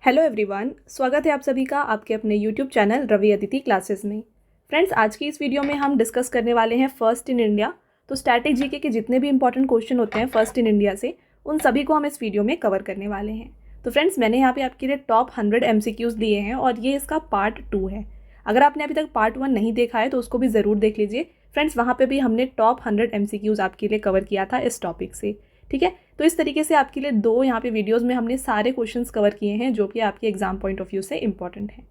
Hello everyone, स्वागत है आप सभी का आपके अपने YouTube channel Ravi Aditi classes में। फ्रेंड्स, आज की इस वीडियो में हम डिस्कस करने वाले हैं फर्स्ट इन इंडिया। तो स्टैटिक जीके के जितने भी इंपॉर्टेंट क्वेश्चन होते हैं फर्स्ट इन इंडिया से, उन सभी को हम इस वीडियो में कवर करने वाले हैं। तो फ्रेंड्स, मैंने यहाँ पे आपके लिए टॉप 100 MCQs लिए हैं और ये इसका पार्ट 2 है। अगर आपने अभी तक पार्ट 1 नहीं देखा है तो उसको भी ज़रूर देख लीजिए। फ्रेंड्स, वहाँ पर भी हमने टॉप 100 MCQs आपके लिए कवर किया था इस टॉपिक से। ठीक है, तो इस तरीके से आपके लिए दो यहाँ पे वीडियोस में हमने सारे क्वेश्चंस कवर किए हैं जो कि आपके एग्जाम पॉइंट ऑफ व्यू से इंपॉर्टेंट हैं।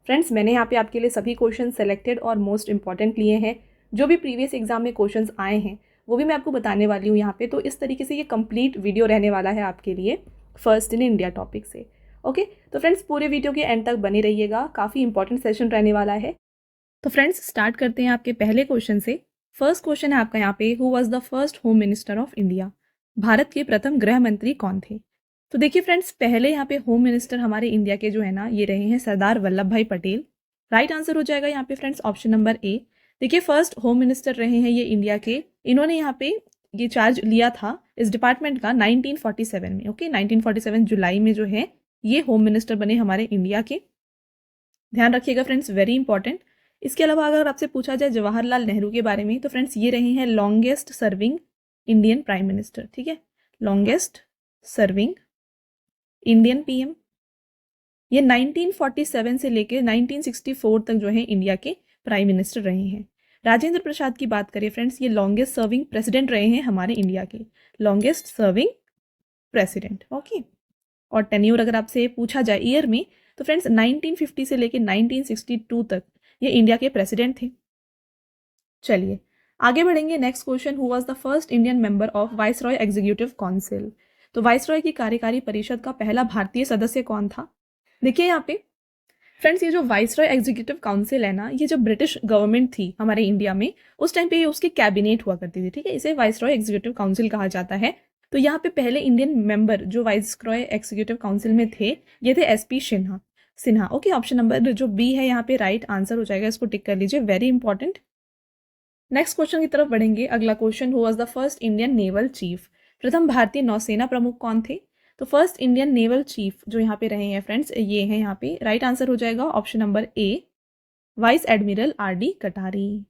फ्रेंड्स, मैंने यहाँ पे आपके लिए सभी क्वेश्चन सेलेक्टेड और मोस्ट इंपॉर्टेंट लिए हैं। जो भी प्रीवियस एग्जाम में क्वेश्चंस आए हैं वो भी मैं आपको बताने वाली हूँ यहाँ पे। तो इस तरीके से ये कंप्लीट वीडियो रहने वाला है आपके लिए फर्स्ट इन इंडिया टॉपिक से। ओके, तो फ्रेंड्स पूरे वीडियो के एंड तक बने रहिएगा, काफ़ी इंपॉर्टेंट सेशन रहने वाला है। तो फ्रेंड्स, स्टार्ट करते हैं आपके पहले क्वेश्चन से। फर्स्ट क्वेश्चन है आपका यहाँ पे, who was the first home minister of India? Bharat के प्रथम गृह मंत्री कौन थे? तो देखिए फ्रेंड्स, पहले यहाँ पे होम मिनिस्टर हमारे इंडिया के जो है ना, ये रहे हैं सरदार वल्लभ भाई पटेल। राइट आंसर हो जाएगा यहाँ पे फ्रेंड्स ऑप्शन नंबर ए। देखिए, फर्स्ट होम मिनिस्टर रहे हैं ये इंडिया के। इन्होंने यहाँ पे ये चार्ज लिया था इस डिपार्टमेंट का 1947 में। ओके, 1947 जुलाई में जो है ये होम मिनिस्टर बने हमारे इंडिया के। ध्यान रखिएगा फ्रेंड्स, वेरी इंपॉर्टेंट। इसके अलावा अगर आपसे पूछा जाए जवाहरलाल नेहरू के बारे में, तो फ्रेंड्स ये रहे हैं longest serving Indian prime minister. ठीक है, लॉन्गेस्ट सर्विंग इंडियन पीएम। ये 1947 से लेकर 1964 तक जो है इंडिया के प्राइम मिनिस्टर रहे हैं। राजेंद्र प्रसाद की बात करें फ्रेंड्स, ये लॉन्गेस्ट सर्विंग प्रेसिडेंट रहे हैं हमारे इंडिया के, लॉन्गेस्ट सर्विंग प्रेसिडेंट। ओके, और टेन्योर अगर आपसे पूछा जाए ईयर में, तो फ्रेंड्स 1950 से लेकर 1962 तक ये इंडिया के प्रेसिडेंट थे। चलिए आगे बढ़ेंगे। Next question, who was the first Indian member of viceroy executive council? तो वाइसरॉय की कार्यकारी परिषद का पहला भारतीय सदस्य कौन था? देखिए यहाँ पे फ्रेंड्स, ये जो वाइसरॉय एग्जीक्यूटिव काउंसिल है ना, ये जो ब्रिटिश गवर्नमेंट थी हमारे इंडिया में उस टाइम पे ये उसकी कैबिनेट हुआ करती थी। ठीक है, इसे वाइसरॉय एग्जीक्यूटिव काउंसिल कहा जाता है। तो यहाँ पे पहले इंडियन मेंबर जो वाइसरॉय एग्जीक्यूटिव काउंसिल में थे ये थे SP Sinha. Okay, option number जो बी है यहाँ पे राइट आंसर हो जाएगा, इसको टिक कर लीजिए, वेरी इंपॉर्टेंट। नेक्स्ट क्वेश्चन की तरफ बढ़ेंगे। अगला question, who was the first Indian naval chief? प्रथम भारतीय नौसेना प्रमुख कौन थे? तो फर्स्ट इंडियन नेवल चीफ जो यहाँ पे रहे हैं फ्रेंड्स, ये हैं यहाँ पे, राइट आंसर हो जाएगा option number A, vice admiral RD कटारी।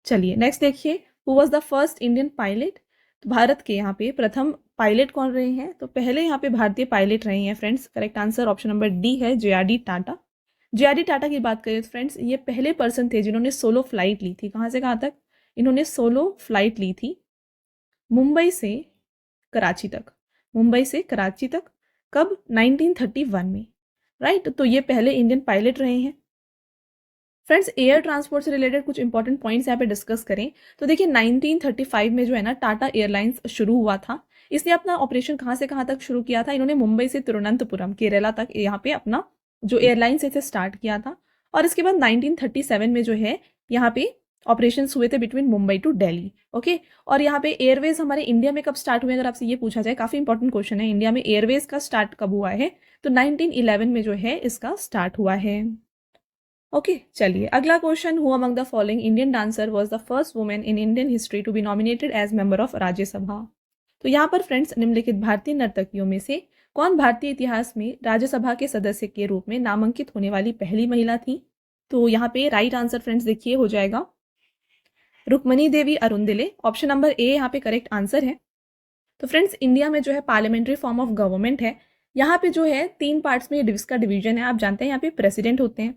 चलिए नेक्स्ट देखिए, who was the first Indian pilot? तो भारत के यहाँ पे प्रथम पायलट कौन रहे हैं? तो पहले यहाँ पे भारतीय पायलट रहे हैं friends, correct answer option number D है, JRD टाटा। JRD टाटा की बात करें तो फ्रेंड्स, ये पहले पर्सन थे जिन्होंने सोलो फ्लाइट ली थी। कहाँ से कहाँ तक? इन्होंने सोलो फ्लाइट ली थी मुंबई से कराची तक। मुंबई से कराची तक कब? 1931 में। राइट, तो ये पहले इंडियन पायलट रहे हैं। फ्रेंड्स, एयर ट्रांसपोर्ट से रिलेटेड कुछ इंपॉर्टेंट पॉइंट्स यहाँ पे डिस्कस करें तो देखिए 1935 में जो है ना टाटा एयरलाइंस शुरू हुआ था। इसने अपना ऑपरेशन कहाँ से कहाँ तक शुरू किया था? इन्होंने मुंबई से तिरुवनंतपुरम केरला तक यहाँ पे अपना जो एयरलाइंस इसे स्टार्ट किया था। और इसके बाद 1937 में जो है यहाँ पे ऑपरेशंस हुए थे between Mumbai to Delhi. Okay, और यहाँ पे एयरवेज हमारे इंडिया में कब स्टार्ट हुए? अगर आपसे ये पूछा जाए, काफी इंपॉर्टेंट क्वेश्चन है, इंडिया में एयरवेज का स्टार्ट कब हुआ है? तो 1911 में जो है इसका स्टार्ट हुआ है। ओके, चलिए अगला question, who among the following Indian dancer was the first women in Indian history to be nominated as member of Rajya Sabha? तो यहाँ पर फ्रेंड्स निम्नलिखित भारतीय नर्तकियों में से कौन भारतीय इतिहास में राज्यसभा के सदस्य के रूप में नामांकित होने वाली पहली महिला थी? तो यहाँ पे राइट आंसर फ्रेंड्स देखिए हो जाएगा रुक्मणी देवी अरुंदिले। ऑप्शन नंबर ए यहाँ पे करेक्ट आंसर है। तो फ्रेंड्स, इंडिया में जो है पार्लियामेंट्री फॉर्म ऑफ गवर्नमेंट है। यहाँ पे जो है 3 पार्ट्स में इसका डिवीजन है। आप जानते हैं यहाँ पे प्रेसिडेंट होते हैं,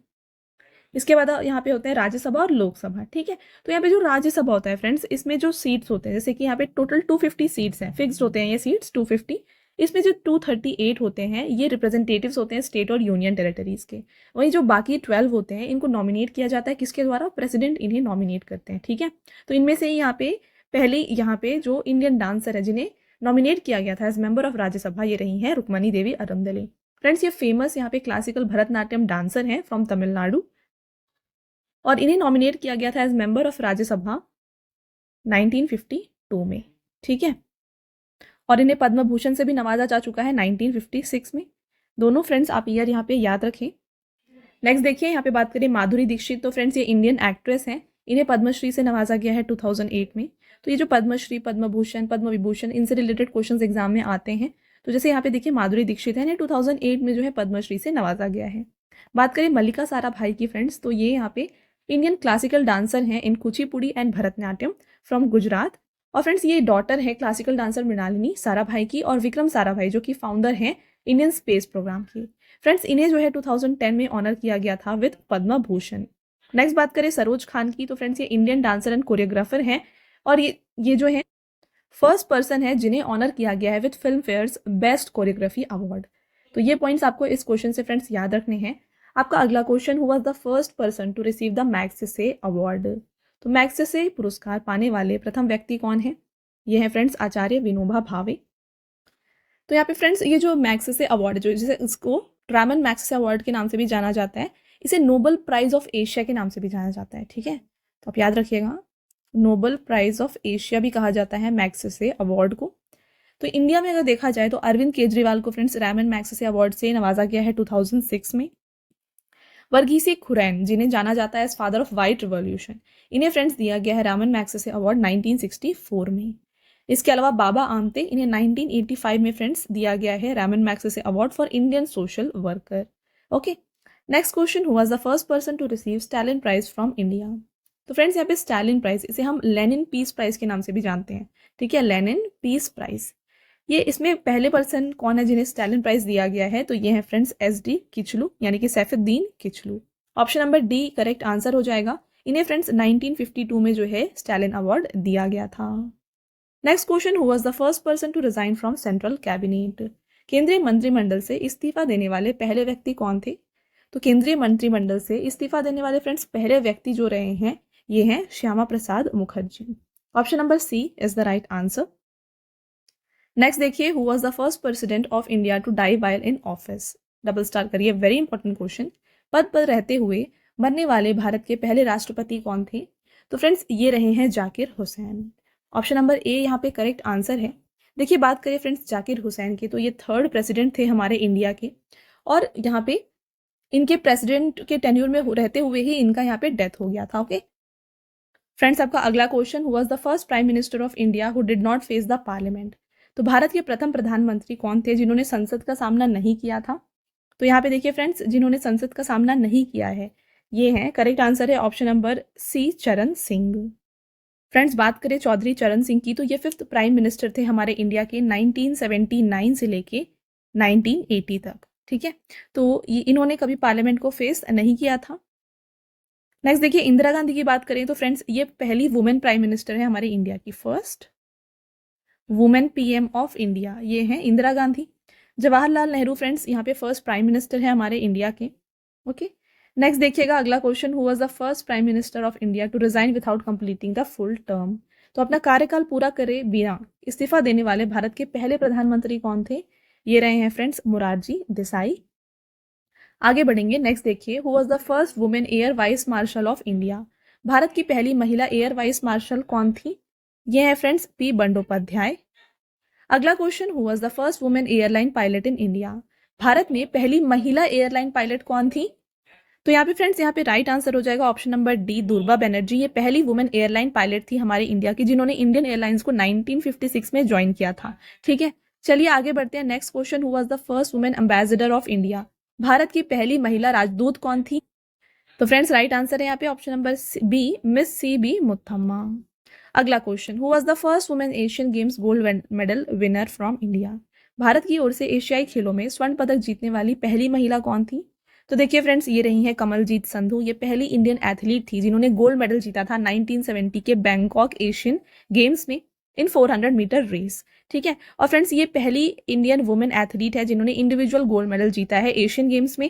इसके बाद यहाँ पे होते हैं राज्यसभा और लोकसभा। ठीक है, तो यहाँ पे जो राज्यसभा होता है फ्रेंड्स, इसमें जो सीट्स होते हैं, जैसे कि यहाँ पे टोटल 250 सीट्स हैं, फिक्स्ड होते हैं ये सीट्स 250। इसमें जो 238 होते हैं ये रिप्रेजेंटेटिव्स होते हैं स्टेट और यूनियन टेरिटरीज के। वहीं जो बाकी 12 होते हैं इनको नॉमिनेट किया जाता है किसके द्वारा? प्रेसिडेंट इन्हें नॉमिनेट करते हैं। ठीक है, तो इनमें से यहाँ पे पहली यहाँ पे जो इंडियन डांसर है जिन्हें नॉमिनेट किया गया था एज मेंबर ऑफ राज्यसभा, ये रही हैं रुक्मणी देवी अरुंदले। फ्रेंड्स, ये फेमस यहाँ पे क्लासिकल भरतनाट्यम डांसर हैं फ्रॉम तमिलनाडु और इन्हें नॉमिनेट किया गया था एज मेंबर ऑफ राज्यसभा 1952 में। ठीक है, और इन्हें पद्म भूषण से भी नवाजा जा चुका है 1956 में। दोनों फ्रेंड्स आप ईयर यहाँ पे याद रखें। नेक्स्ट देखिए, यहाँ पे बात करें माधुरी दीक्षित। तो फ्रेंड्स, ये इंडियन एक्ट्रेस हैं, इन्हें पद्मश्री से नवाजा गया है 2008 में। तो ये जो पद्मश्री, पद्म भूषण, पद्म विभूषण, इनसे रिलेटेड क्वेश्चंस एग्जाम में आते हैं। तो जैसे यहाँ पे देखिए माधुरी दीक्षित है, इन्हें 2008 में जो है पद्मश्री से नवाजा गया है। बात करें मल्लिका साराभाई की फ्रेंड्स, तो ये यहाँ पे इंडियन क्लासिकल डांसर हैं इन कुचिपुड़ी एंड भरतनाट्यम फ्रॉम गुजरात। और फ्रेंड्स ये डॉटर है क्लासिकल डांसर मृणालिनी साराभाई की और विक्रम साराभाई जो कि फाउंडर हैं इंडियन स्पेस प्रोग्राम की। फ्रेंड्स इन्हें जो है 2010 में ऑनर किया गया था विद पद्म भूषण। नेक्स्ट बात करें सरोज खान की, तो फ्रेंड्स ये इंडियन डांसर एंड कोरियोग्राफर हैं और ये जो है फर्स्ट पर्सन है जिन्हें ऑनर किया गया है with Filmfare's best choreography award. तो ये पॉइंट्स आपको इस क्वेश्चन से फ्रेंड्स याद रखने हैं। आपका अगला question, who was the first person to receive the Magsaysay award. तो मैग्सेसे पुरस्कार पाने वाले प्रथम व्यक्ति कौन है? ये है फ्रेंड्स आचार्य विनोबा भावे। तो यहाँ पे फ्रेंड्स ये जो मैग्सेसे अवार्ड जो जिसे इसको रामन मैग्सेसे अवार्ड के नाम से भी जाना जाता है, इसे नोबेल प्राइज ऑफ एशिया के नाम से भी जाना जाता है। ठीक है, तो आप याद रखिएगा नोबेल प्राइज ऑफ एशिया भी कहा जाता है मैग्सेसे अवार्ड को। तो इंडिया में अगर देखा जाए तो अरविंद केजरीवाल को फ्रेंड्स रामन मैग्सेसे अवार्ड से नवाजा गया है 2006 में। वर्गीसी खुरैन जिन्हें जाना जाता है as father of white revolution, इन्हें फ्रेंड्स दिया गया है रामन मैग्सेसे अवार्ड 1964 में। इसके अलावा बाबा आमटे, इन्हें 1985 में फ्रेंड्स दिया गया है Ramon Magsaysay award for Indian social worker. Okay, next question, who was the first person to receive Stalin prize from India. तो फ्रेंड्स यहाँ पे स्टैलिन प्राइज, इसे हम लेनिन पीस प्राइज के नाम से भी जानते हैं। ठीक है, लेनिन पीस प्राइज। ये इसमें पहले पर्सन कौन है जिन्हें स्टैलिन प्राइज दिया गया है? तो ये है फ्रेंड्स SD किचलू यानी कि Saifuddin Kitchlew. Option number D correct answer हो जाएगा। इन्हें फ्रेंड्स 1952 में जो है स्टैलिन अवार्ड दिया गया था। Next question, who was the first person to resign from central cabinet. केंद्रीय मंत्रिमंडल से इस्तीफा देने वाले पहले व्यक्ति कौन थे? तो केंद्रीय मंत्रिमंडल से इस्तीफा देने वाले फ्रेंड्स पहले व्यक्ति जो रहे हैं ये हैं Shyama Prasad Mukherjee. Option number C is the right answer. Next देखिए, who was the first president of India to die while in office. Double star करिए, वेरी इंपॉर्टेंट क्वेश्चन। पद पर रहते हुए मरने वाले भारत के पहले राष्ट्रपति कौन थे? तो फ्रेंड्स ये रहे हैं Zakir Hussain. Option number A यहाँ पे करेक्ट आंसर है। देखिए बात करें फ्रेंड्स जाकिर हुसैन की, तो ये थर्ड प्रेसिडेंट थे हमारे इंडिया के और यहाँ पे इनके प्रेसिडेंट के टेन्यूर में रहते हुए ही इनका यहाँ पे डेथ हो गया था। ओके फ्रेंड्स, आपका अगला question, who was the first prime minister of India who did not face the parliament. तो भारत के प्रथम प्रधानमंत्री कौन थे जिन्होंने संसद का सामना नहीं किया था? तो यहाँ पे देखिए फ्रेंड्स, जिन्होंने संसद का सामना नहीं किया है ये हैं, करेक्ट आंसर है ऑप्शन नंबर सी चरण सिंह। फ्रेंड्स बात करें चौधरी चरण सिंह की, तो ये 5th प्राइम मिनिस्टर थे हमारे इंडिया के 1979 से लेके 1980 तक। ठीक है, तो ये इन्होंने कभी पार्लियामेंट को फेस नहीं किया था। नेक्स्ट देखिए इंदिरा गांधी की बात करें तो फ्रेंड्स ये पहली वुमेन प्राइम मिनिस्टर है हमारे इंडिया की, first women PM of India ये हैं इंदिरा गांधी। जवाहरलाल नेहरू फ्रेंड्स यहाँ पे फर्स्ट प्राइम मिनिस्टर है हमारे इंडिया के। ओके नेक्स्ट देखिएगा अगला question, who was the first prime minister of India to resign without completing the full term. तो अपना कार्यकाल पूरा करे बिना इस्तीफा देने वाले भारत के पहले प्रधानमंत्री कौन थे? ये रहे हैं फ्रेंड्स मोरारजी देसाई। आगे बढ़ेंगे, नेक्स्ट देखिए, who was the first women air vice marshal of India. Bharat की पहली महिला एयर वाइस मार्शल कौन थी? ये है फ्रेंड्स P बंडोपाध्याय। अगला question, who was the first women airline pilot in India. Bharat में पहली महिला एयरलाइन पायलट कौन थी? तो यहाँ पे फ्रेंड्स यहाँ पे राइट आंसर हो जाएगा option number D Durga Banerjee. ये पहली वुमेन एयरलाइन पायलट थी हमारे इंडिया की जिन्होंने इंडियन एयरलाइंस को 1956 में ज्वाइन किया था। ठीक है, चलिए आगे बढ़ते हैं। Next question, who was the first women ambassador of India. Bharat की पहली महिला राजदूत कौन थी? तो फ्रेंड्स राइट आंसर है यहाँ पे option number B miss CB Muthamma. अगला question, who was the first women Asian games gold medal winner from India. Bharat की ओर से एशियाई खेलों में स्वर्ण पदक जीतने वाली पहली महिला कौन थी? तो देखिए फ्रेंड्स ये रही है कमलजीत संधू। ये पहली इंडियन एथलीट थी जिन्होंने गोल्ड मेडल जीता था 1970 के बैंकॉक एशियन गेम्स में इन 400 मीटर रेस। ठीक है, और फ्रेंड्स ये पहली इंडियन वुमेन एथलीट है जिन्होंने इंडिविजुअल गोल्ड मेडल जीता है एशियन गेम्स में।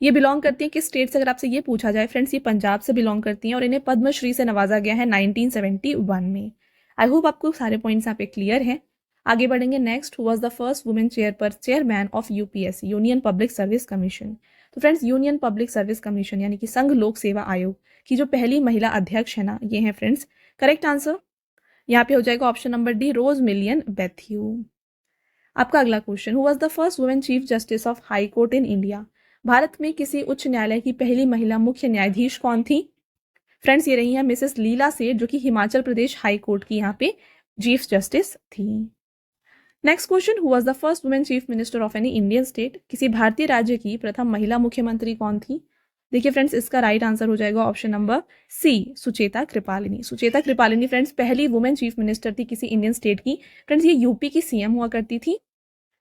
ये बिलोंग करती हैं किस स्टेट से अगर आपसे ये पूछा जाए फ्रेंड्स, ये पंजाब से बिलोंग करती हैं और इन्हें पद्मश्री से नवाजा गया है 1971 में। आई होप आपको सारे पॉइंट्स यहाँ पे क्लियर हैं। आगे बढ़ेंगे, next, who was the first women chairman of UPSC union public service commission. तो friends union public service commission यानी कि संघ लोक सेवा आयोग की जो पहली महिला अध्यक्ष है ना, ये है फ्रेंड्स करेक्ट आंसर यहाँ पे हो जाएगा ऑप्शन नंबर डी रोज मिलियन बैथ्यू। आपका अगला question, who was the first women chief justice of high court in India. Bharat में किसी उच्च न्यायालय की पहली महिला मुख्य न्यायाधीश कौन थी? फ्रेंड्स ये रही हैं मिसेस लीला सेठ जो कि हिमाचल प्रदेश हाई कोर्ट की यहाँ पे चीफ जस्टिस थी। Next question, who was the first women chief minister of any Indian state? किसी भारतीय राज्य की प्रथम महिला मुख्यमंत्री कौन थी? देखिए फ्रेंड्स, इसका राइट आंसर हो जाएगा option number C, Sucheta Kripalani. Sucheta Kripalani friends पहली वुमेन चीफ मिनिस्टर थी किसी इंडियन स्टेट की। फ्रेंड्स ये यूपी की सीएम हुआ करती थी।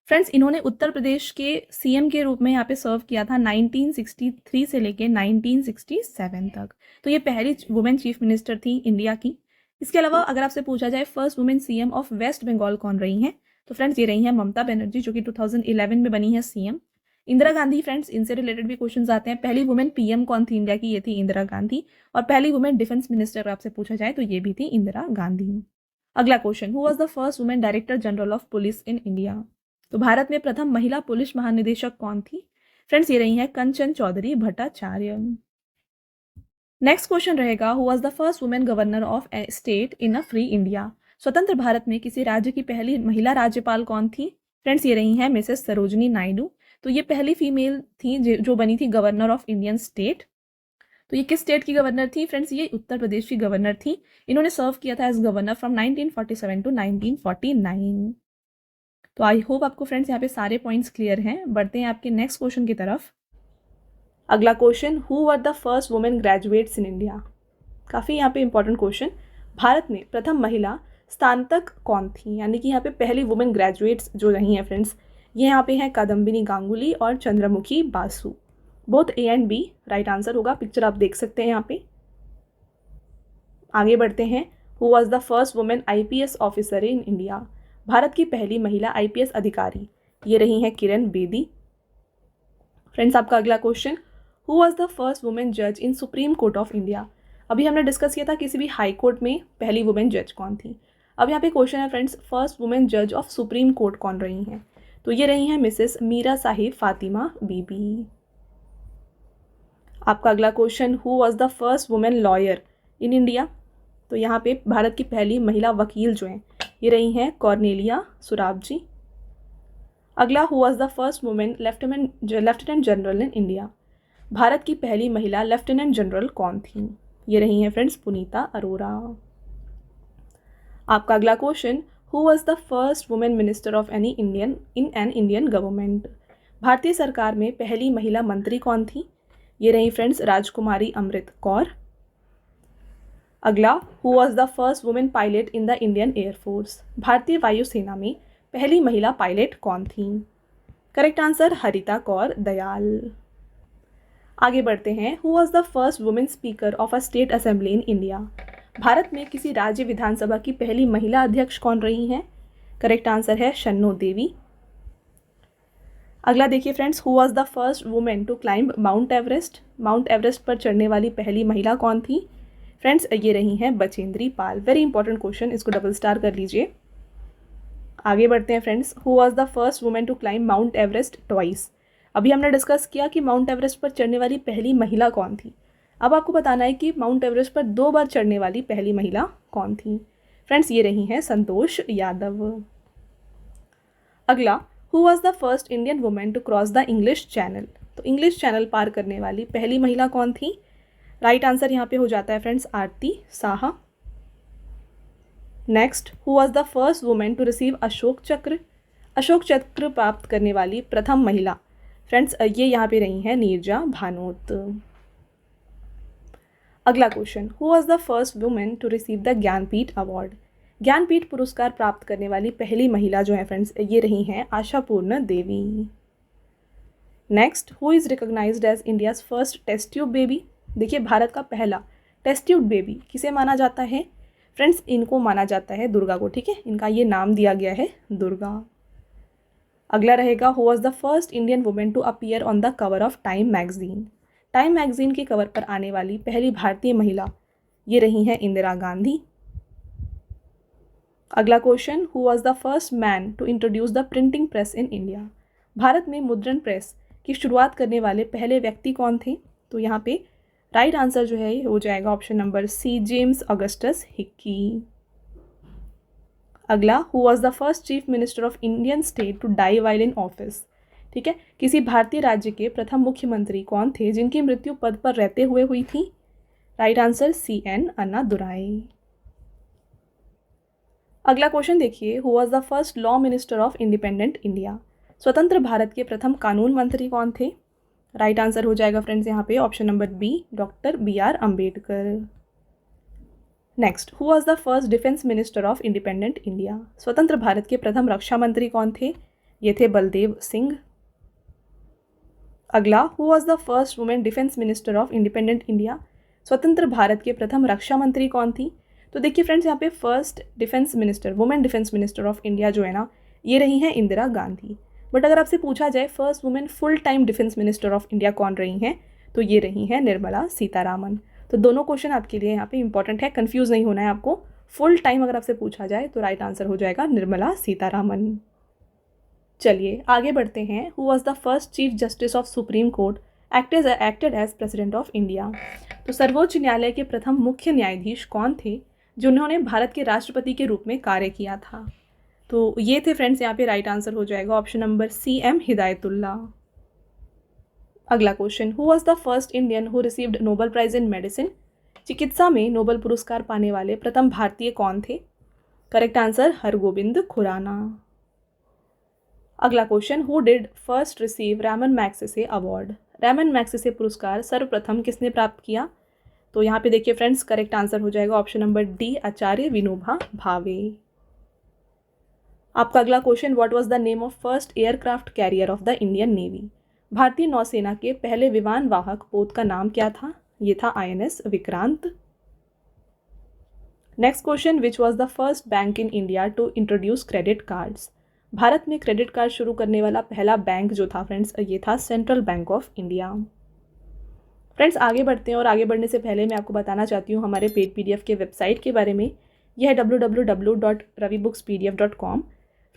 फ्रेंड्स इन्होंने उत्तर प्रदेश के सीएम के रूप में यहाँ पे सर्व किया था 1963 से लेके 1967 तक। तो ये पहली वुमेन चीफ मिनिस्टर थी इंडिया की। इसके अलावा अगर आपसे पूछा जाए first women CM of West Bengal कौन रही हैं, तो फ्रेंड्स ये रही हैं ममता बनर्जी, जो कि 2011 में बनी है सीएम। इंदिरा गांधी, फ्रेंड्स इनसे रिलेटेड भी क्वेश्चंस आते हैं। पहली वुमेन पीएम कौन थी इंडिया की? ये थी इंदिरा गांधी। और पहली वुमेन डिफेंस मिनिस्टर आपसे पूछा जाए तो ये भी थी इंदिरा गांधी। अगला question, who was the first women director general of police in India? तो भारत में प्रथम महिला पुलिस महानिदेशक कौन थी? फ्रेंड्स ये रही हैं कंचन चौधरी भट्टाचार्य। नेक्स्ट क्वेश्चन रहेगा, who was the first women governor of A state in a free India? स्वतंत्र भारत में किसी राज्य की पहली महिला राज्यपाल कौन थी? फ्रेंड्स ये रही हैं मिसेस सरोजनी नायडू। तो ये पहली फीमेल थी जो बनी थी गवर्नर ऑफ इंडियन स्टेट। तो ये किस स्टेट की गवर्नर थी? फ्रेंड्स ये उत्तर प्रदेश की गवर्नर थी। इन्होंने सर्व किया था एज गवर्नर फ्रॉम 1947 टू 1949। तो आई होप आपको फ्रेंड्स यहाँ पे सारे पॉइंट्स क्लियर हैं। बढ़ते हैं आपके नेक्स्ट क्वेश्चन की तरफ। अगला question, who were the first women graduates in India? काफ़ी यहाँ पे इंपॉर्टेंट क्वेश्चन। भारत में प्रथम महिला स्नातक कौन थी? यानी कि यहाँ पे पहली वुमेन ग्रेजुएट्स जो रही हैं फ्रेंड्स, ये यहाँ पे हैं कादम्बिनी गांगुली और Chandramukhi Basu. Both A and B right answer होगा। पिक्चर आप देख सकते हैं यहाँ पे। आगे बढ़ते हैं, who was the first women IPS officer in India? Bharat की पहली महिला आईपीएस अधिकारी, ये रही हैं किरण बेदी। फ्रेंड्स आपका अगला question, who was the first women जज इन सुप्रीम कोर्ट ऑफ इंडिया? अभी हमने डिस्कस किया था किसी भी हाई कोर्ट में पहली वुमेन जज कौन थी। अब यहाँ पे क्वेश्चन है फ्रेंड्स, फर्स्ट वुमेन जज ऑफ सुप्रीम कोर्ट कौन रही हैं? तो ये रही हैं मिसेस मीरा साहिब फातिमा बीबी। आपका अगला question, who was the first women lawyer in India? तो यहाँ पे भारत की पहली महिला वकील जो हैं, ये रही हैं कॉर्नेलिया सुराब जी। अगला, who was the first women lieutenant general in India? Bharat की पहली महिला लेफ्टिनेंट जनरल कौन थी? ये रही हैं फ्रेंड्स पुनीता अरोरा। आपका अगला question, who was the first women minister of any Indian in an Indian government? भारतीय सरकार में पहली महिला मंत्री कौन थी? ये रही फ्रेंड्स राजकुमारी अमृत कौर। अगला, who was the first women pilot in the Indian air force? भारतीय वायुसेना में पहली महिला पायलट कौन थी? करेक्ट आंसर हरिता कौर दयाल। आगे बढ़ते हैं, who was the first women speaker of a state assembly in India? Bharat में किसी राज्य विधानसभा की पहली महिला अध्यक्ष कौन रही हैं? करेक्ट आंसर है शन्नो देवी। अगला देखिए friends, who was the first women to climb Mount Everest? Mount Everest पर चढ़ने वाली पहली महिला कौन थी? फ्रेंड्स ये रही हैं Bachendri Pal. Very important question, इसको डबल स्टार कर लीजिए। आगे बढ़ते हैं friends, who was the first women to climb Mount Everest twice? अभी हमने डिस्कस किया कि माउंट एवरेस्ट पर चढ़ने वाली पहली महिला कौन थी। अब आपको बताना है कि माउंट एवरेस्ट पर 2 बार चढ़ने वाली पहली महिला कौन थी। फ्रेंड्स ये रही हैं संतोष यादव। अगला, who was the first Indian women to cross the English channel? तो इंग्लिश चैनल पार करने वाली पहली महिला कौन थी? राइट आंसर यहाँ पे हो जाता है friends Aarti Saha. Next, who was the first women to receive Ashok Chakra? Ashok चक्र प्राप्त करने वाली प्रथम महिला, फ्रेंड्स ये यहाँ पे रही हैं नीरजा भानोत। अगला question, who was the first women to receive the Jnanpith award? Jnanpith पुरस्कार प्राप्त करने वाली पहली महिला जो है फ्रेंड्स, ये रही हैं Ashapurna Devi. Next, who is recognized as India's first test tube baby? देखिए भारत का पहला टेस्ट ट्यूब बेबी किसे माना जाता है? फ्रेंड्स इनको माना जाता है दुर्गा को, ठीक है, इनका ये नाम दिया गया है दुर्गा। अगला रहेगा, who was the first Indian women to appear on the cover of Time magazine? Time magazine के कवर पर आने वाली पहली भारतीय महिला, ये रही हैं इंदिरा गांधी। अगला question, who was the first man to introduce the printing press in India? Bharat में मुद्रण प्रेस की शुरुआत करने वाले पहले व्यक्ति कौन थे? तो यहाँ पे राइट आंसर जो है हो जाएगा option number C, James Augustus Hicky. अगला, who was the first chief minister of Indian state to die while in office? ठीक है, किसी भारतीय राज्य के प्रथम मुख्यमंत्री कौन थे जिनकी मृत्यु पद पर रहते हुए हुई थी? Right answer C N Annadurai. अगला क्वेश्चन देखिए, who was the first law minister of independent India? स्वतंत्र भारत के प्रथम कानून मंत्री कौन थे? राइट आंसर हो जाएगा फ्रेंड्स यहाँ पे option number B, doctor BR Ambedkar. Next, who was the first defence minister of independent India? स्वतंत्र भारत के प्रथम रक्षा मंत्री कौन थे? ये थे बलदेव सिंह। अगला, who was the first women defence minister of independent India? स्वतंत्र भारत के प्रथम रक्षा मंत्री कौन थी? तो देखिए फ्रेंड्स, यहाँ पे first defence minister, women defence minister of India जो है ना, ये रही हैं इंदिरा गांधी। बट अगर आपसे पूछा जाए first women full time defence minister of India कौन रही हैं, तो ये रही हैं निर्मला सीतारामन। तो दोनों क्वेश्चन आपके लिए यहाँ पे इंपॉर्टेंट है, कंफ्यूज नहीं होना है आपको। फुल टाइम अगर आपसे पूछा जाए तो राइट आंसर हो जाएगा निर्मला सीतारामन। चलिए आगे बढ़ते हैं। Who was the first chief justice of supreme court acted as president of India? तो सर्वोच्च न्यायालय के प्रथम मुख्य न्यायाधीश कौन थे जिन्होंने भारत के राष्ट्रपति के रूप में कार्य किया था? तो ये थे फ्रेंड्स, यहाँ पे राइट आंसर हो जाएगा option number C, M Hidayatullah. अगला question, who was the first Indian who received Nobel prize in medicine? चिकित्सा में नोबेल पुरस्कार पाने वाले प्रथम भारतीय कौन थे? Correct answer Hargobind Khorana. अगला question, who did first receive Ramon Magsaysay award? Ramon Magsaysay पुरस्कार सर्वप्रथम किसने प्राप्त किया? तो यहाँ पे देखिए फ्रेंड्स, करेक्ट आंसर हो जाएगा ऑप्शन नंबर डी, आचार्य विनोबा भावे। आपका अगला question, what was the name of first aircraft carrier of the Indian navy? भारतीय नौसेना के पहले विमान वाहक पोत का नाम क्या था? ये था INS Vikrant. Next question, which was the first bank in India to introduce credit cards? Bharat में क्रेडिट कार्ड शुरू करने वाला पहला बैंक जो था फ्रेंड्स, ये था central bank of India. Friends आगे बढ़ते हैं, और आगे बढ़ने से पहले मैं आपको बताना चाहती हूँ हमारे पेड PDF के वेबसाइट के बारे में। यह है www.ravibookspdf.com।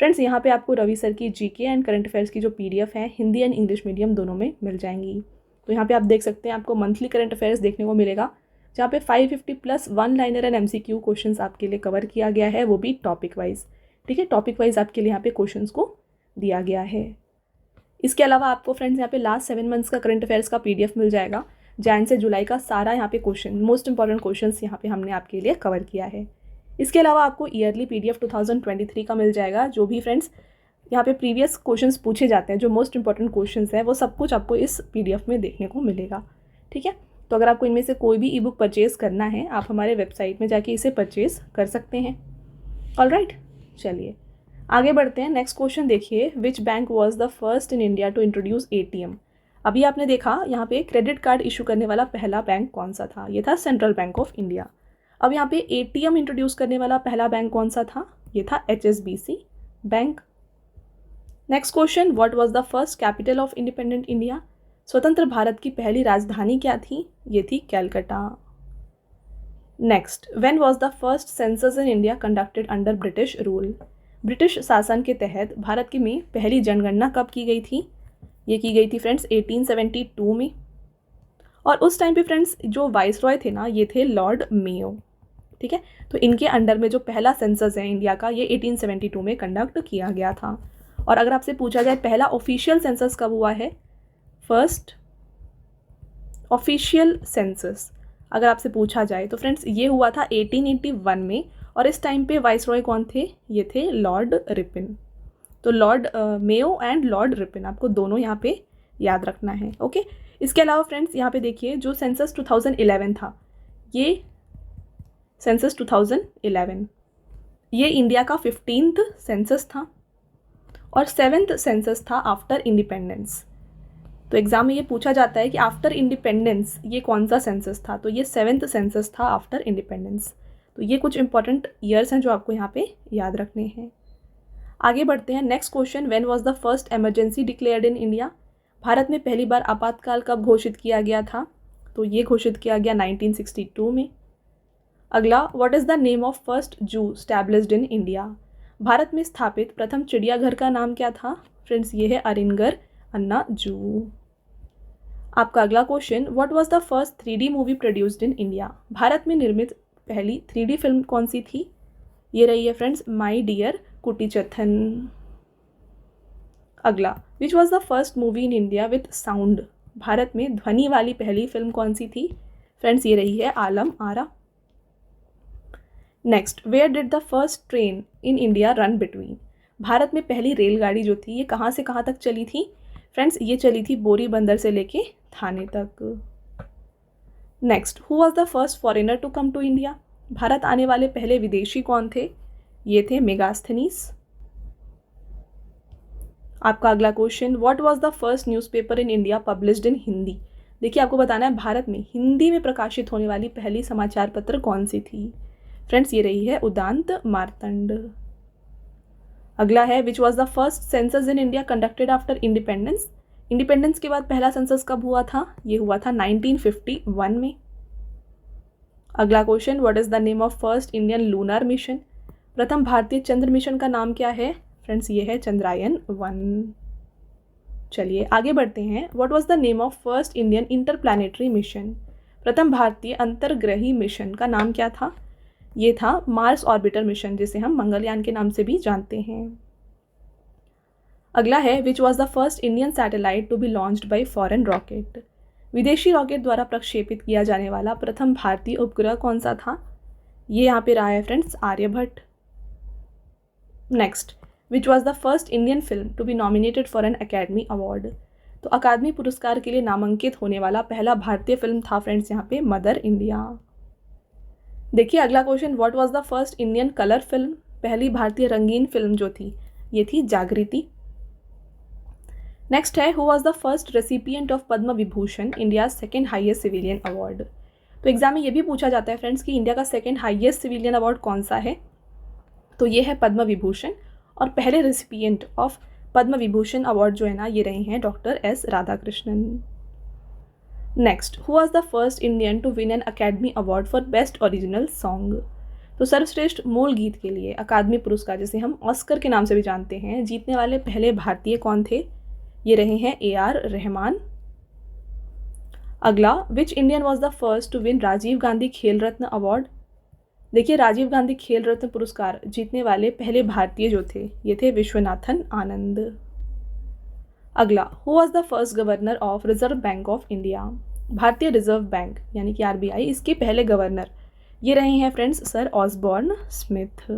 फ्रेंड्स यहाँ पे आपको रवि सर की GK एंड करंट अफेयर्स की जो PDF है, हिंदी एंड इंग्लिश मीडियम दोनों में मिल जाएंगी। तो यहाँ पे आप देख सकते हैं, आपको मंथली करंट अफेयर्स देखने को मिलेगा, जहाँ पे 550 plus 1 liner and MCQ questions आपके लिए कवर किया गया है, वो भी टॉपिक वाइज। ठीक है, टॉपिक वाइज आपके लिए यहाँ पे क्वेश्चंस को दिया गया है। इसके अलावा आपको फ्रेंड्स यहाँ पे लास्ट 7 मंथ्स का करंट अफेयर्स का PDF मिल जाएगा। जैन से जुलाई का सारा यहाँ पे क्वेश्चन, मोस्ट इंपॉर्टेंट क्वेश्चंस यहाँ पे हमने आपके लिए कवर किया है। इसके अलावा आपको ईयरली PDF 2023 का मिल जाएगा, जो भी फ्रेंड्स यहाँ पे प्रीवियस क्वेश्चंस पूछे जाते हैं, जो मोस्ट इंपॉर्टेंट क्वेश्चंस हैं, वो सब कुछ आपको इस PDF में देखने को मिलेगा। ठीक है, तो अगर आपको इनमें से कोई भी ई-बुक परचेज़ करना है, आप हमारे वेबसाइट में जाके इसे परचेज़ कर सकते हैं। ऑलराइट, चलिए आगे बढ़ते हैं। नेक्स्ट क्वेश्चन देखिए, which bank was the first in India to introduce ATM? अभी आपने देखा यहाँ पे क्रेडिट कार्ड इशू करने वाला पहला बैंक कौन सा था? ये था सेंट्रल बैंक ऑफ इंडिया। अब यहाँ पे ATM इंट्रोड्यूस करने वाला पहला बैंक कौन सा था? ये था HSBC bank. Next question, what was the first capital of independent India? स्वतंत्र भारत की पहली राजधानी क्या थी? ये थी Calcutta. Next, when was the first census in India conducted under British rule? British शासन के तहत भारत की में पहली जनगणना कब की गई थी? ये की गई थी फ्रेंड्स 1872 में। और उस टाइम पे फ्रेंड्स जो वाइसरॉय थे ना, ये थे लॉर्ड मेयो। ठीक है, तो इनके अंडर में जो पहला सेंसस है इंडिया का, ये 1872 में कंडक्ट किया गया था। और अगर आपसे पूछा जाए पहला ऑफिशियल सेंसस कब हुआ है, फर्स्ट ऑफिशियल सेंसस अगर आपसे पूछा जाए तो फ्रेंड्स ये हुआ था 1881 में। और इस टाइम पे वाइसरॉय कौन थे? ये थे लॉर्ड रिपिन। तो Lord Mayo and Lord Ripon, आपको दोनों यहाँ पे याद रखना है। ओके, इसके अलावा फ्रेंड्स यहाँ पे देखिए, जो सेंसस 2011 था, ये सेंसस 2011 ये इंडिया का 15th सेंसस था और 7th सेंसस था आफ्टर इंडिपेंडेंस। तो एग्जाम में ये पूछा जाता है कि आफ्टर इंडिपेंडेंस ये कौन सा सेंसस था, तो ये 7th सेंसस था आफ्टर इंडिपेंडेंस। तो ये कुछ इंपॉर्टेंट ईयर्स हैं जो आपको यहाँ पे याद रखने हैं। आगे बढ़ते हैं। Next question, when was the first emergency declared in India? Bharat में पहली बार आपातकाल कब घोषित किया गया था? तो ये घोषित किया गया 1962 में। अगला, what is the name of first जू स्टैब्लिश्ड इन इंडिया? भारत में स्थापित प्रथम चिड़ियाघर का नाम क्या था? फ्रेंड्स ये है अरिनगर अन्ना जू। आपका अगला question, what was the first 3D movie produced in India? Bharat में निर्मित पहली 3D फिल्म कौन सी थी? ये रही है फ्रेंड्स माई डियर कुटीचथन। अगला, which was the first movie in India with sound? Bharat में ध्वनि वाली पहली फिल्म कौन सी थी? फ्रेंड्स ये रही है Alam Ara. Next, where did the first train in India run between? Bharat में पहली रेलगाड़ी जो थी ये कहाँ से कहाँ तक चली थी? फ्रेंड्स, ये चली थी बोरी बंदर से लेके थाने तक। Next, who was the first foreigner to come to India? Bharat आने वाले पहले विदेशी कौन थे? ये थे मेगास्थनीज। आपका अगला question, what was the first newspaper in India published in Hindi? देखिए, आपको बताना है भारत में हिंदी में प्रकाशित होने वाली पहली समाचार पत्र कौन सी थी? फ्रेंड्स, ये रही है उदांत मार्तंड। अगला है, which was the first census in India conducted after independence? Independence के बाद पहला सेंसस कब हुआ था? ये हुआ था 1951 में। अगला question, what is the name of first Indian lunar mission? प्रथम भारतीय चंद्र मिशन का नाम क्या है? फ्रेंड्स, ये है चंद्रायन-1। चलिए आगे बढ़ते हैं। What was the name of first Indian interplanetary mission? प्रथम भारतीय अंतर्ग्रही मिशन का नाम क्या था? ये था मार्स ऑर्बिटर मिशन, जिसे हम मंगलयान के नाम से भी जानते हैं। अगला है, which was the first Indian satellite to be launched by foreign rocket? विदेशी रॉकेट द्वारा प्रक्षेपित किया जाने वाला प्रथम भारतीय उपग्रह कौन सा था? ये यहाँ पे रहा है friends, Aryabhata. Next, which was the first Indian film to be nominated for an academy award? तो अकादमी पुरस्कार के लिए नामांकित होने वाला पहला भारतीय फिल्म था फ्रेंड्स यहाँ पे मदर इंडिया। देखिए अगला question, what was the first Indian colour film? पहली भारतीय रंगीन फिल्म जो थी ये थी जागृति। नेक्स्ट है, who was the first recipient of Padma Vibhushan, India second highest civilian award? तो एग्जाम में ये भी पूछा जाता है फ्रेंड्स कि इंडिया का सेकेंड हाईएस्ट सिविलियन अवार्ड कौन सा है? तो ये है पद्म विभूषण, और पहले recipient of Padma Vibhushan award जो है ना, ये रहे हैं doctor S Radhakrishnan. Next, who was the first Indian to win an academy award for best original song? तो सर्वश्रेष्ठ मूल गीत के लिए अकादमी पुरस्कार, जिसे हम ऑस्कर के नाम से भी जानते हैं, जीतने वाले पहले भारतीय कौन थे? ये रहे हैं AR रहमान। अगला, which Indian was the first to win Rajiv Gandhi Khel Ratna award? देखिए, राजीव गांधी खेल रत्न पुरस्कार जीतने वाले पहले भारतीय जो थे ये थे विश्वनाथन आनंद। अगला, who was the first governor of Reserve Bank of India? भारतीय रिजर्व बैंक यानी कि RBI, इसके पहले गवर्नर ये रहे हैं friends sir Osborne Smith.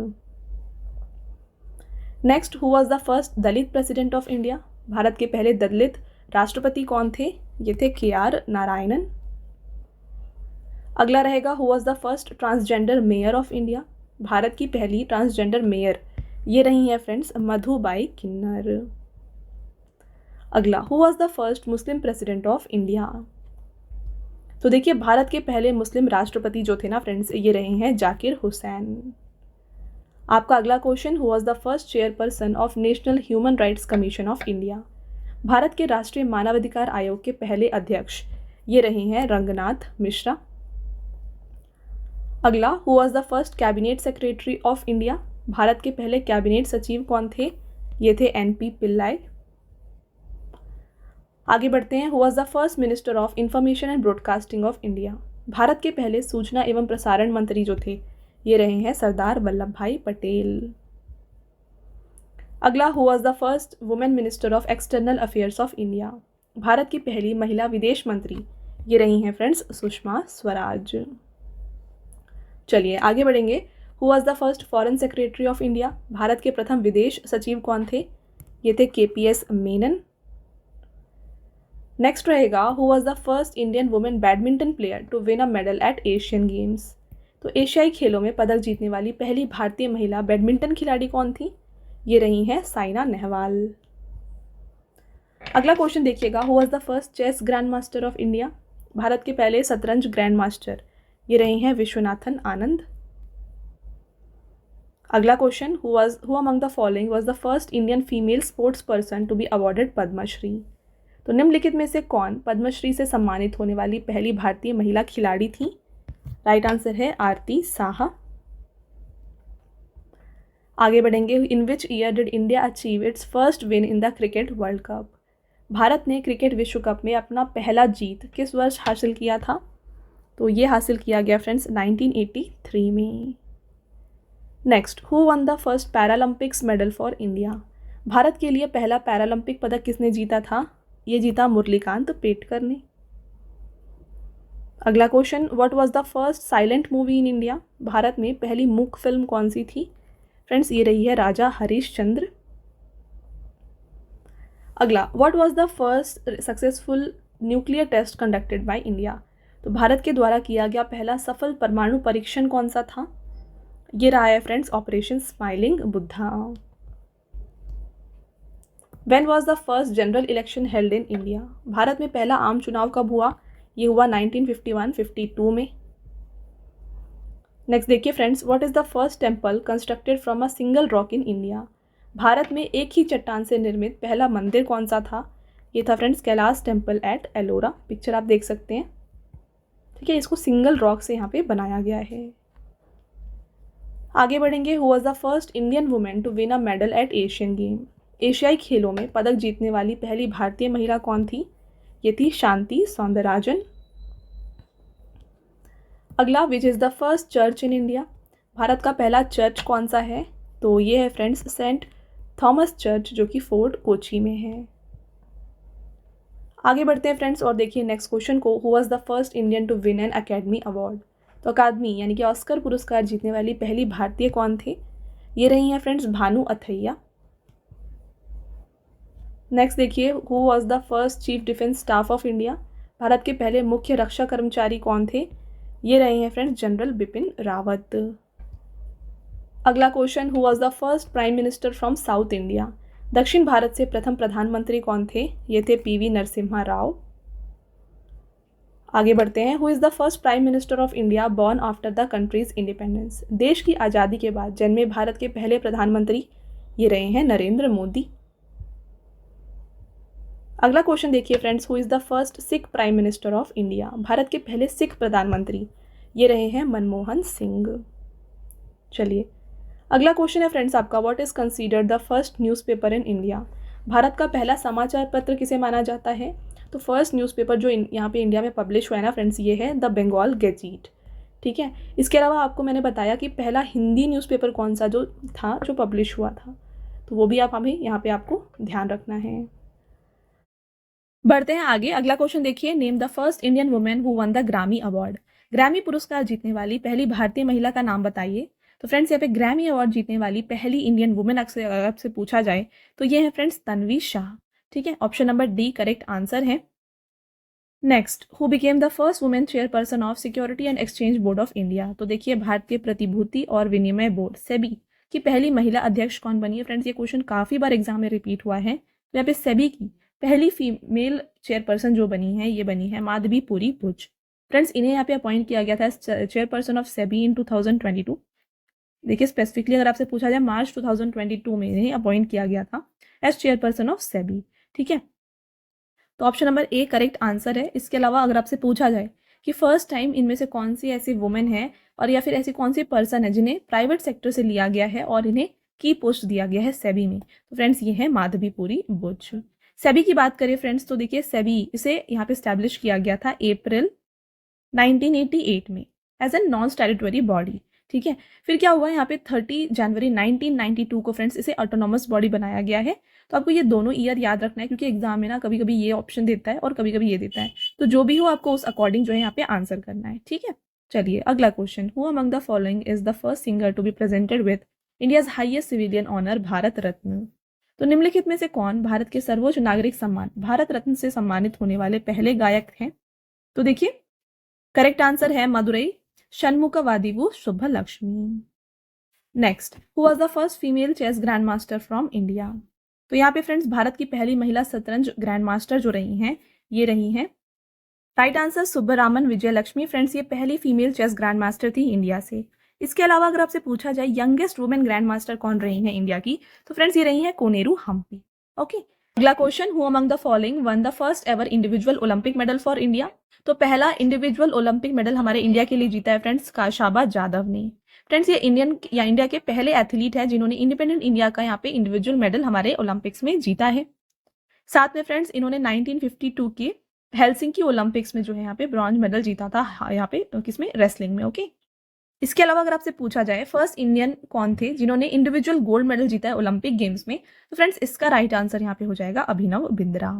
Next, who was the first Dalit president of India? Bharat के पहले दलित राष्ट्रपति कौन थे? ये थे KR नारायणन। अगला रहेगा, who was the first transgender mayor of India? Bharat की पहली ट्रांसजेंडर मेयर ये रही हैं फ्रेंड्स मधुबाई किन्नर। अगला, who was the first Muslim president of India? तो देखिए, भारत के पहले मुस्लिम राष्ट्रपति जो थे ना फ्रेंड्स, ये रहे हैं जाकिर हुसैन। आपका अगला question, who was the first chairperson of national human rights commission of India? Bharat के राष्ट्रीय मानवाधिकार आयोग के पहले अध्यक्ष ये रहे हैं रंगनाथ मिश्रा। अगला, who was the first cabinet secretary of India? Bharat के पहले कैबिनेट सचिव कौन थे? ये थे NP पिल्लाई। आगे बढ़ते हैं, who was the first minister of information and broadcasting of India? Bharat के पहले सूचना एवं प्रसारण मंत्री जो थे ये रहे हैं सरदार वल्लभ भाई पटेल। अगला, who was the first women minister of external affairs of India? Bharat की पहली महिला विदेश मंत्री ये रही हैं फ्रेंड्स सुषमा स्वराज। चलिए आगे बढ़ेंगे, who was the first foreign secretary of India? Bharat के प्रथम विदेश सचिव कौन थे? ये थे KPS मेनन। नेक्स्ट रहेगा, who was the first Indian women badminton player to win a medal at Asian games? तो एशियाई खेलों में पदक जीतने वाली पहली भारतीय महिला बैडमिंटन खिलाड़ी कौन थी? ये रही हैं साइना नेहवाल। अगला क्वेश्चन देखिएगा, who was the first chess grand master of India? Bharat के पहले शतरंज ग्रैंड मास्टर ये रहे हैं विश्वनाथन आनंद। अगला question, who among the following was the first Indian female sports person to be awarded Padma Shri? तो निम्नलिखित में से कौन पद्मश्री से सम्मानित होने वाली पहली भारतीय महिला खिलाड़ी थी? राइट आंसर है आरती साहा। आगे बढ़ेंगे, in which year did India achieve its first win in the cricket world cup? Bharat ने क्रिकेट विश्व कप में अपना पहला जीत किस वर्ष हासिल किया था? तो ये हासिल किया गया फ्रेंड्स 1983 में। Next, who one the first Paralympics medal for India? Bharat के लिए पहला पैरालंपिक पदक किसने जीता था? ये जीता मुरलीकांत पेटकर ने। अगला question, what was the first silent movie in India? Bharat में पहली मूक फिल्म कौन सी थी? फ्रेंड्स ये रही है राजा हरिश्चंद्र। अगला, what was the first successful nuclear test conducted by India? तो भारत के द्वारा किया गया पहला सफल परमाणु परीक्षण कौन सा था? ये रहा है friends operation smiling Buddha. When was the first general election held in India? Bharat में पहला आम चुनाव कब हुआ? ये हुआ 1951-52 में। नेक्स्ट देखिए friends, what is the first temple constructed from a single rock in India? Bharat में एक ही चट्टान से निर्मित पहला मंदिर कौन सा था? ये था friends Kailash temple at Ellora. Picture आप देख सकते हैं। ठीक है, इसको सिंगल रॉक से यहाँ पे बनाया गया है। आगे बढ़ेंगे, who was the first Indian women to win a medal at Asian game? एशियाई खेलों में पदक जीतने वाली पहली भारतीय महिला कौन थी? ये थी शांति सौंदरराजन। अगला, which is the first church in India? Bharat का पहला चर्च कौन सा है? तो ये है फ्रेंड्स सेंट थॉमस चर्च, जो कि फोर्ट कोची में है। आगे बढ़ते हैं फ्रेंड्स और देखिए नेक्स्ट क्वेश्चन को, who was the first Indian to win an academy award? तो अकादमी यानी कि ऑस्कर पुरस्कार जीतने वाली पहली भारतीय कौन थे? ये रही हैं फ्रेंड्स भानु अथैया। नेक्स्ट देखिए, who was the first chief defence staff of India? Bharat के पहले मुख्य रक्षा कर्मचारी कौन थे? ये रहे हैं फ्रेंड्स जनरल बिपिन रावत। अगला question, who was the first prime minister from south India? दक्षिण भारत से प्रथम प्रधानमंत्री कौन थे? ये थे पीवी नरसिम्हा राव। आगे बढ़ते हैं, who is the first prime minister of India born after the countries independence? देश की आज़ादी के बाद जन्मे भारत के पहले प्रधानमंत्री ये रहे हैं नरेंद्र मोदी। अगला क्वेश्चन देखिए friends, who is the first Sikh prime minister of India? Bharat के पहले सिख प्रधानमंत्री ये रहे हैं मनमोहन सिंह। चलिए अगला क्वेश्चन है फ्रेंड्स आपका, what is considered the first newspaper in India? Bharat का पहला समाचार पत्र किसे माना जाता है? तो फर्स्ट न्यूज़पेपर जो यहाँ पे इंडिया में पब्लिश हुआ है ना फ्रेंड्स, ये है द बंगाल गैजेट। ठीक है, इसके अलावा आपको मैंने बताया कि पहला हिंदी न्यूज़पेपर कौन सा जो था जो पब्लिश हुआ था, तो वो भी आप हमें यहाँ पे आपको ध्यान रखना है। बढ़ते हैं आगे, अगला क्वेश्चन देखिए, name the first Indian women who one the ग्रामी अवार्ड? ग्रामी पुरस्कार जीतने वाली पहली भारतीय महिला का नाम बताइए। तो फ्रेंड्स यहाँ पे ग्रैमी अवार्ड जीतने वाली पहली इंडियन वुमेन अगर आपसे पूछा जाए तो ये है फ्रेंड्स तन्वी शाह। ठीक है, option number D correct answer है। Next, who became the first women chairperson of security and exchange board of India? तो देखिए भारतीय प्रतिभूति और विनिमय बोर्ड सेबी की पहली महिला अध्यक्ष कौन बनी है? फ्रेंड्स ये क्वेश्चन काफ़ी बार एग्जाम में रिपीट हुआ है। तो यहाँ पे सेबी की पहली फीमेल चेयरपर्सन जो बनी है ये बनी है माधवीपुरी बुच। फ्रेंड्स इन्हें यहाँ पे अपॉइंट किया गया था चेयरपर्सन ऑफ सेबी इन 2022। देखिए स्पेसिफिकली अगर आपसे पूछा जाए मार्च 2022 में इन्हें अपॉइंट किया गया था एज चेयरपर्सन ऑफ सेबी। ठीक है, तो option number A correct answer है। इसके अलावा अगर आपसे पूछा जाए कि फर्स्ट टाइम इनमें से कौन सी ऐसी वुमेन है और या फिर ऐसी कौन सी पर्सन है जिन्हें प्राइवेट सेक्टर से लिया गया है और इन्हें की पोस्ट दिया गया है सेबी में, तो फ्रेंड्स ये है माधवीपुरी बुच। सेबी की बात करें फ्रेंड्स तो देखिए सेबी इसे यहाँ पे स्टैब्लिश किया गया था अप्रैल 1988 में as an non statutory body. ठीक है, फिर क्या हुआ यहाँ पे 30 जनवरी 1992 को फ्रेंड्स इसे ऑटोनॉमस बॉडी बनाया गया है। तो आपको ये दोनों ईयर याद रखना है क्योंकि एग्जाम में ना कभी कभी ये ऑप्शन देता है और कभी कभी ये देता है, तो जो भी हो आपको उस अकॉर्डिंग जो है यहाँ पे आंसर करना है। ठीक है, चलिए अगला question, who among the following is the first singer to be presented with India's highest civilian honour Bharat Ratna? तो निम्नलिखित में से कौन भारत के सर्वोच्च नागरिक सम्मान भारत रत्न से सम्मानित होने वाले पहले गायक हैं? तो देखिए करेक्ट आंसर है Madurai Shanmukhavadivu Subbulakshmi. Next, who was the first female chess grand master from India? तो यहाँ पे फ्रेंड्स भारत की पहली महिला शतरंज ग्रैंड मास्टर जो रही हैं ये रही हैं राइट आंसर सुब्बरामन विजय लक्ष्मी। फ्रेंड्स ये पहली फीमेल चेस ग्रैंड मास्टर थी इंडिया से। इसके अलावा अगर आपसे पूछा जाए यंगेस्ट वुमेन ग्रैंड मास्टर कौन रही हैं इंडिया की, तो फ्रेंड्स ये रही हैं कोनेरू हम्पी। ओके, अगला question, who among the following one the first ever individual Olympic medal for India? तो पहला इंडिविजुअल ओलंपिक मेडल हमारे इंडिया के लिए जीता है फ्रेंड्स काशाबा जाधव ने। फ्रेंड्स ये इंडिया के पहले एथलीट है जिन्होंने इंडिपेंडेंट इंडिया का यहाँ पे इंडिविजुअल मेडल हमारे ओलंपिक्स में जीता है। साथ में फ्रेंड्स इन्होंने 1952 के हेलसिंकी ओलंपिक्स में जो है यहाँ पे ब्रॉन्ज मेडल जीता था यहाँ पे किसमें, रेसलिंग में। ओके, इसके अलावा अगर आपसे पूछा जाए फर्स्ट इंडियन कौन थे जिन्होंने इंडिविजुअल गोल्ड मेडल जीता है ओलंपिक गेम्स में, तो फ्रेंड्स इसका राइट आंसर यहाँ पे हो जाएगा Abhinav Bindra.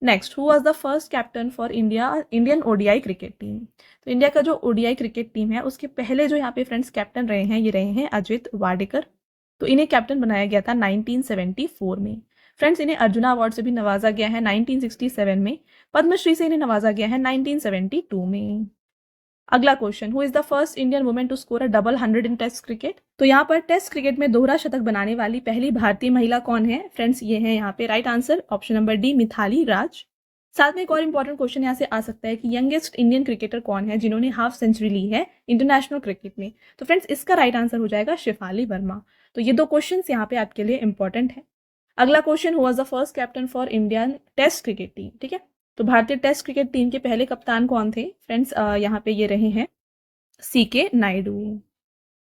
Next, who was the first captain for Indian ODI cricket team. तो इंडिया का जो ओडीआई क्रिकेट टीम है उसके पहले जो यहाँ पे फ्रेंड्स कैप्टन रहे हैं, ये रहे हैं अजित वाडेकर। तो इन्हें कैप्टन बनाया गया था 1974 में। फ्रेंड्स, इन्हें अर्जुना अवार्ड से भी नवाजा गया है 1967 में। पद्मश्री से इन्हें नवाजा गया है 1972 में। अगला question, who is the first Indian women to score a double 100 in test cricket. तो यहाँ पर टेस्ट क्रिकेट में दोहरा शतक बनाने वाली पहली भारतीय महिला कौन है? फ्रेंड्स, ये है यहाँ पे right answer option number D, Mithali Raj. साथ में एक और इंपॉर्टेंट क्वेश्चन यहाँ से आ सकता है कि यंगेस्ट इंडियन क्रिकेटर कौन है जिन्होंने हाफ सेंचुरी ली है इंटरनेशनल क्रिकेट में। तो फ्रेंड्स, इसका राइट आंसर हो जाएगा शेफाली वर्मा। तो ये दो क्वेश्चन यहाँ पे आपके लिए इंपॉर्टेंट है। अगला question, who was the first captain for Indian test cricket team. ठीक है, तो भारतीय टेस्ट क्रिकेट टीम के पहले कप्तान कौन थे? फ्रेंड्स, यहाँ पे ये रहे हैं सीके नायडू।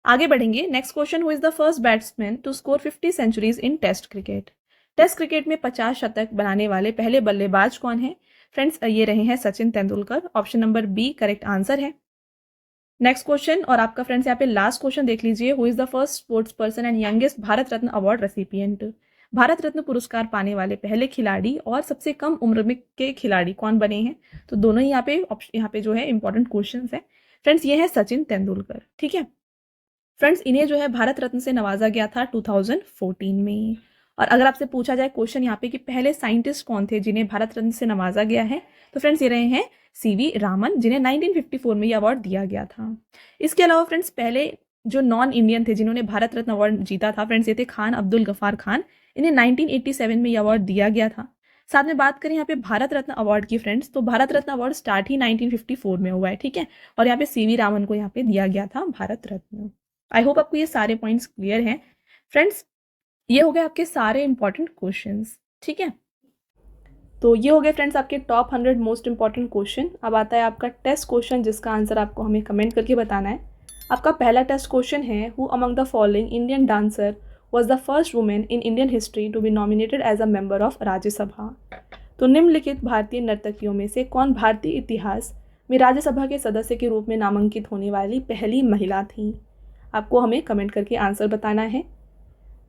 आगे बढ़ेंगे। Next question, who is the first batsman to score 50 centuries in test cricket. Test cricket में 50 शतक बनाने वाले पहले बल्लेबाज कौन है? फ्रेंड्स, ये रहे हैं Sachin Tendulkar. Option number B correct answer है। नेक्स्ट क्वेश्चन, और आपका फ्रेंड्स यहाँ पे लास्ट क्वेश्चन देख लीजिए, who is the first sports person and youngest Bharat Ratna award recipient. Bharat Ratna पुरस्कार पाने वाले पहले खिलाड़ी और सबसे कम उम्र में के खिलाड़ी कौन बने हैं? तो दोनों ही यहाँ पे जो है इंपॉर्टेंट क्वेश्चन है। फ्रेंड्स, ये है सचिन तेंदुलकर। ठीक है फ्रेंड्स, इन्हें जो है भारत रत्न से नवाजा गया था 2014 में। और अगर आपसे पूछा जाए क्वेश्चन यहाँ पे कि पहले साइंटिस्ट कौन थे जिन्हें भारत रत्न से नवाजा गया है, तो फ्रेंड्स ये रहे हैं सीवी रामन, जिन्हें 1954 में ये अवार्ड दिया गया था। इसके अलावा फ्रेंड्स, पहले जो नॉन इंडियन थे जिन्होंने भारत रत्न अवार्ड जीता था, फ्रेंड्स ये थे खान अब्दुल गफ्फार खान। इन्हें 1987 में ये अवार्ड दिया गया था। साथ में बात करें यहाँ पे भारत रत्न अवार्ड की फ्रेंड्स, तो भारत रत्न अवार्ड स्टार्ट ही 1954 में हुआ है। ठीक है, और यहाँ पे सीवी रामन को यहाँ पे दिया गया था भारत रत्न। आई होप आपको ये सारे पॉइंट्स क्लियर हैं। फ्रेंड्स, ये हो गए आपके सारे इंपॉर्टेंट क्वेश्चंस। ठीक है, तो ये हो गए फ्रेंड्स आपके टॉप 100 मोस्ट इंपॉर्टेंट क्वेश्चन। अब आता है आपका टेस्ट क्वेश्चन, जिसका आंसर आपको हमें कमेंट करके बताना है। आपका पहला टेस्ट क्वेश्चन है, who among the following Indian dancer was the first woman in Indian history to be nominated as a member of Rajya Sabha. तो निम्नलिखित भारतीय नर्तकियों में से कौन भारतीय इतिहास में राज्यसभा के सदस्य के रूप में नामांकित होने वाली पहली महिला थी? आपको हमें कमेंट करके आंसर बताना है।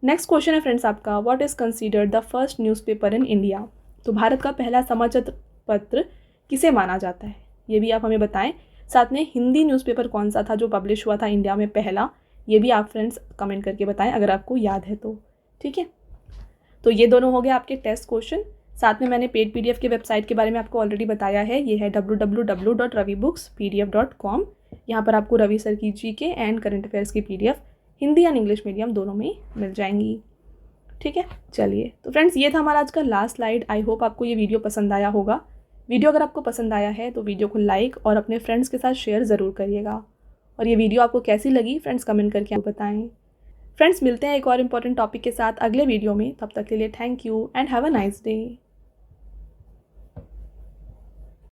नेक्स्ट क्वेश्चन है फ्रेंड्स आपका, what is considered the first newspaper in India. तो भारत का पहला समाचार पत्र किसे माना जाता है, ये भी आप हमें बताएं। साथ में हिंदी न्यूज़पेपर कौन सा था जो पब्लिश हुआ था इंडिया में पहला, ये भी आप फ्रेंड्स कमेंट करके बताएं अगर आपको याद है तो। ठीक है, तो ये दोनों हो गए आपके टेस्ट क्वेश्चन। साथ में मैंने पेड पीडीएफ के वेबसाइट के बारे में आपको ऑलरेडी बताया है, ये है www.ravibookspdf.com। यहाँ पर आपको रवि सर की जीके एंड करंट अफेयर्स की PDF Hindi and English medium दोनों में मिल जाएंगी। ठीक है, चलिए तो फ्रेंड्स, ये था हमारा आज का लास्ट स्लाइड। आई होप आपको ये वीडियो पसंद आया होगा। वीडियो अगर आपको पसंद आया है तो वीडियो को लाइक और अपने फ्रेंड्स के साथ शेयर ज़रूर करिएगा। और ये वीडियो आपको कैसी लगी फ्रेंड्स कमेंट करके आप बताएं। फ्रेंड्स, मिलते हैं एक और इम्पॉर्टेंट टॉपिक के साथ अगले वीडियो में। तब तक के लिए thank you and have a nice day.